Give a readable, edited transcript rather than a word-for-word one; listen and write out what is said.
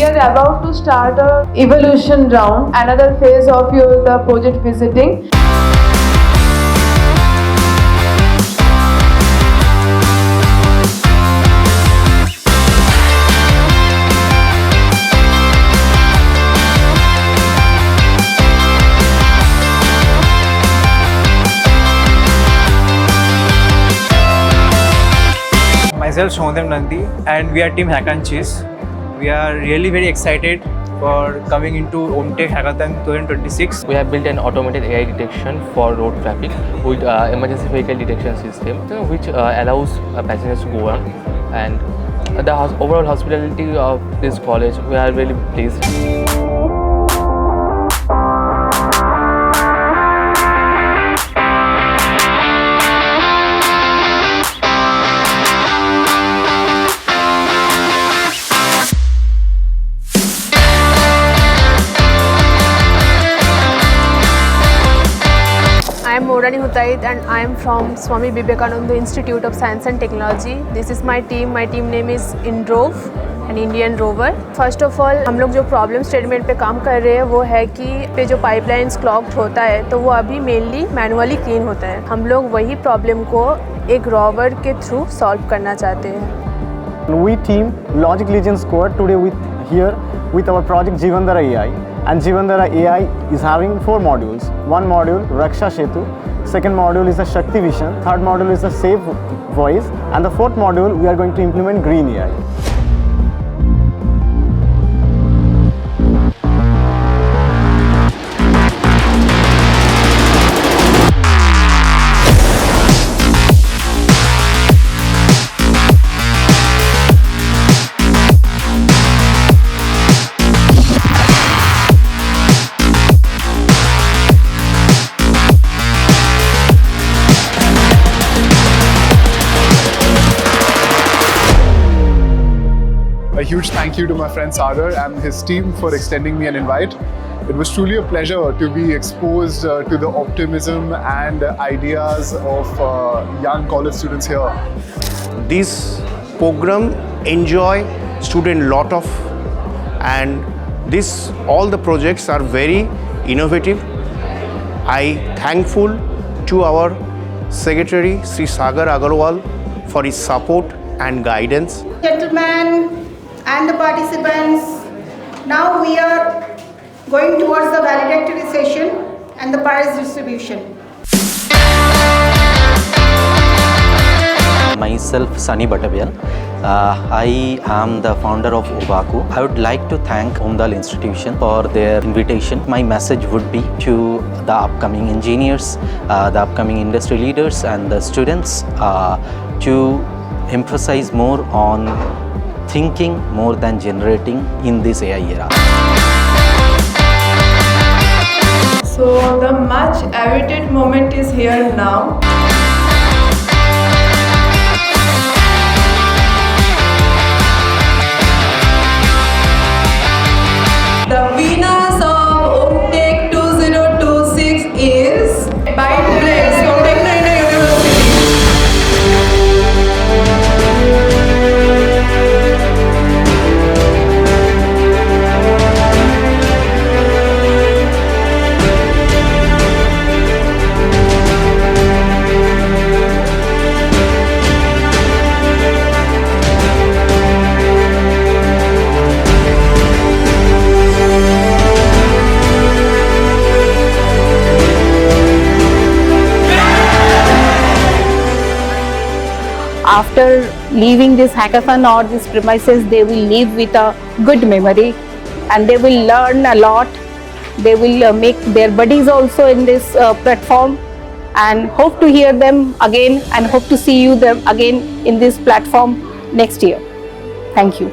we are about to start a evolution round, another phase of the project visiting. Myself Shondem Nandi, and we are Team Hack and Cheese. We are really very excited for coming into OMTECH Hackathon 2026. We have built an automated AI detection for road traffic with emergency vehicle detection system, which allows passengers to go on. And the overall hospitality of this college, we are really pleased. I am Morani Hutaid and I am from Swami Vivekananda Institute of Science and Technology. This is my team. My team name is INROV, an Indian rover. First of all, हम लोग जो problem statement पे काम कर रहे हैं वो है कि पे जो पाइपलाइंस क्लॉग्ड होता है तो वो अभी मेनली मैनुअली क्लीन होता है. हम लोग वही प्रॉब्लम को एक रोवर के थ्रू सॉल्व करना चाहते हैं. We team Logic Legion Squad today with our project Jeevandhara AI. And Jeevandhara AI is having 4 modules. One module, Raksha Setu. Second module is the Shakti Vision. Third module is the Safe Voice. And the fourth module, we are going to implement Green AI. A huge thank you to my friend Sagar and his team for extending me an invite. It was truly a pleasure to be exposed to the optimism and ideas of young college students here. This program enjoy student lot of, and all the projects are very innovative. I thankful to our secretary Sri Sagar Agarwal for his support and guidance. Gentlemen and the participants, now we are going towards the valedictory session and the prize distribution. Myself Sunny Batavial. I am the founder of OBACU. I would like to thank OmDayal Institution for their invitation. My message would be to the upcoming engineers, the upcoming industry leaders and the students to emphasize more on thinking more than generating in this AI era. So the much awaited moment is here now. The winners of OMTECH 2026 is by Grace from Bengal University. After leaving this hackathon or these premises, they will leave with a good memory and they will learn a lot. They will make their buddies also in this platform, and hope to hear them again and hope to see them again in this platform next year. Thank you.